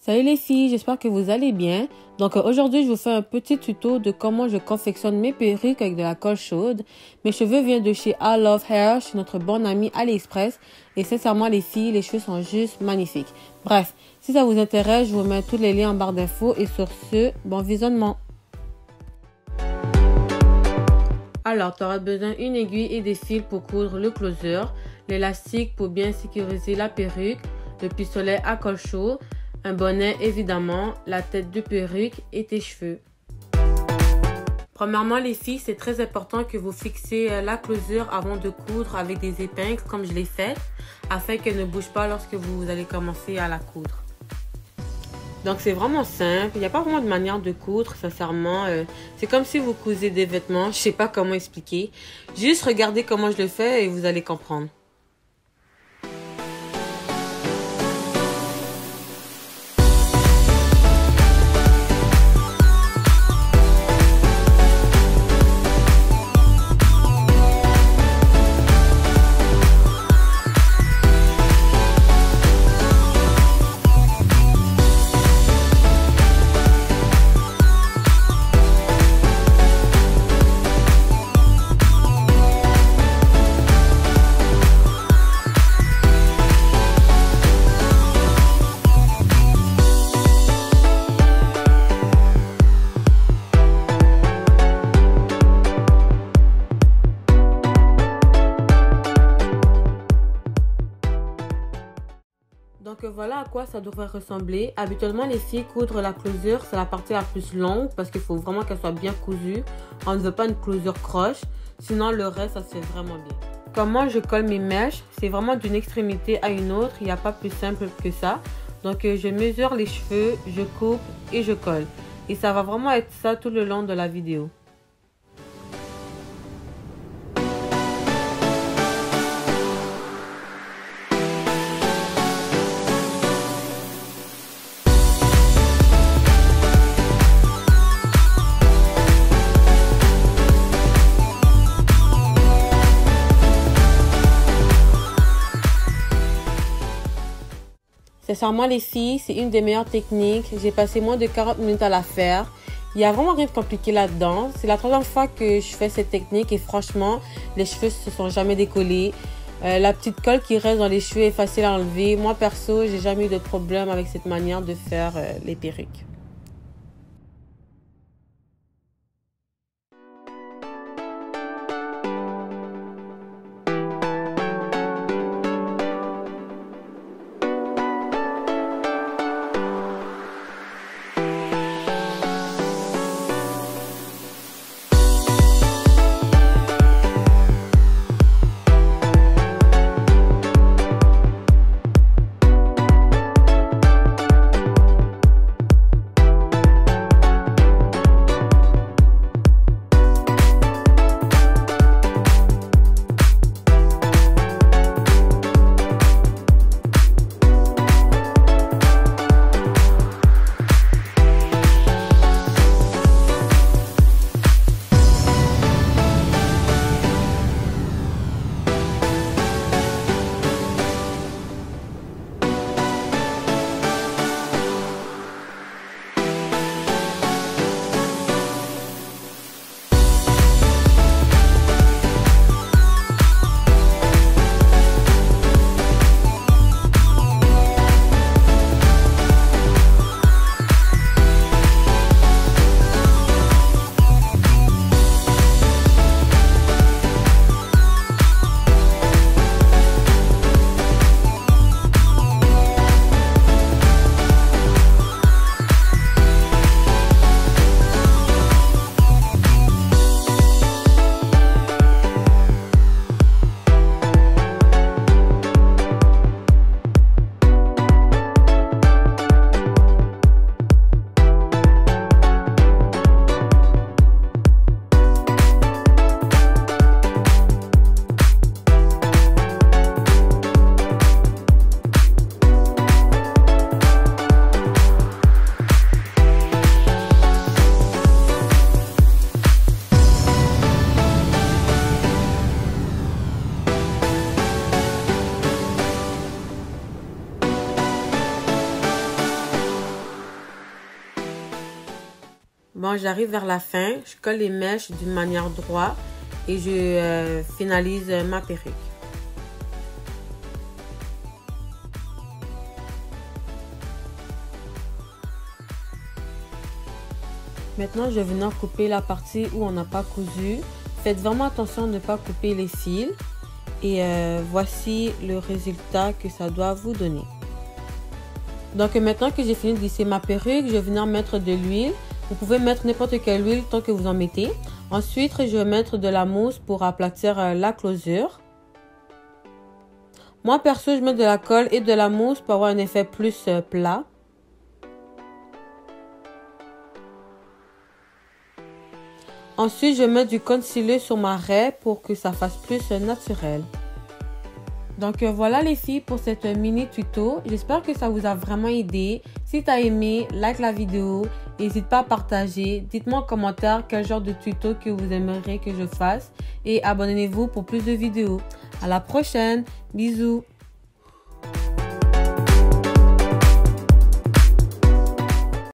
Salut les filles, j'espère que vous allez bien. Donc aujourd'hui, je vous fais un petit tuto de comment je confectionne mes perruques avec de la colle chaude. Mes cheveux viennent de chez I Love Hair, chez notre bonne amie AliExpress. Et sincèrement les filles, les cheveux sont juste magnifiques. Bref, si ça vous intéresse, je vous mets tous les liens en barre d'infos. Et sur ce, bon visionnement. Alors, tu auras besoin d'une aiguille et des fils pour coudre le closer, l'élastique pour bien sécuriser la perruque, le pistolet à colle chaude, un bonnet évidemment, la tête de perruque et tes cheveux. Premièrement les filles, c'est très important que vous fixiez la closure avant de coudre avec des épingles comme je l'ai fait, afin qu'elle ne bouge pas lorsque vous allez commencer à la coudre. Donc c'est vraiment simple, il n'y a pas vraiment de manière de coudre, sincèrement. C'est comme si vous cousez des vêtements, je sais pas comment expliquer. Juste regardez comment je le fais et vous allez comprendre. Donc voilà à quoi ça devrait ressembler. Habituellement les filles, coudre la closure, c'est la partie la plus longue parce qu'il faut vraiment qu'elle soit bien cousue. On ne veut pas une closure croche, sinon le reste ça se fait vraiment bien. Comment je colle mes mèches, c'est vraiment d'une extrémité à une autre, il n'y a pas plus simple que ça. Donc je mesure les cheveux, je coupe et je colle. Et ça va vraiment être ça tout le long de la vidéo. Sincèrement les filles, c'est une des meilleures techniques. J'ai passé moins de 40 minutes à la faire. Il n'y a vraiment rien de compliqué là-dedans. C'est la troisième fois que je fais cette technique et franchement, les cheveux se sont jamais décollés. La petite colle qui reste dans les cheveux est facile à enlever. Moi perso, j'ai jamais eu de problème avec cette manière de faire les perruques. Bon, j'arrive vers la fin, je colle les mèches d'une manière droite et je finalise ma perruque. Maintenant, je vais venir couper la partie où on n'a pas cousu. Faites vraiment attention de ne pas couper les fils. Et voici le résultat que ça doit vous donner. Donc maintenant que j'ai fini de lisser ma perruque, je vais venir mettre de l'huile. Vous pouvez mettre n'importe quelle huile tant que vous en mettez. Ensuite, je vais mettre de la mousse pour aplatir la closure. Moi perso, je mets de la colle et de la mousse pour avoir un effet plus plat. Ensuite, je mets du concealer sur ma raie pour que ça fasse plus naturel. Donc voilà les filles pour cette mini tuto. J'espère que ça vous a vraiment aidé. Si tu as aimé, like la vidéo. N'hésite pas à partager. Dites-moi en commentaire quel genre de tuto que vous aimeriez que je fasse. Et abonnez-vous pour plus de vidéos. À la prochaine. Bisous.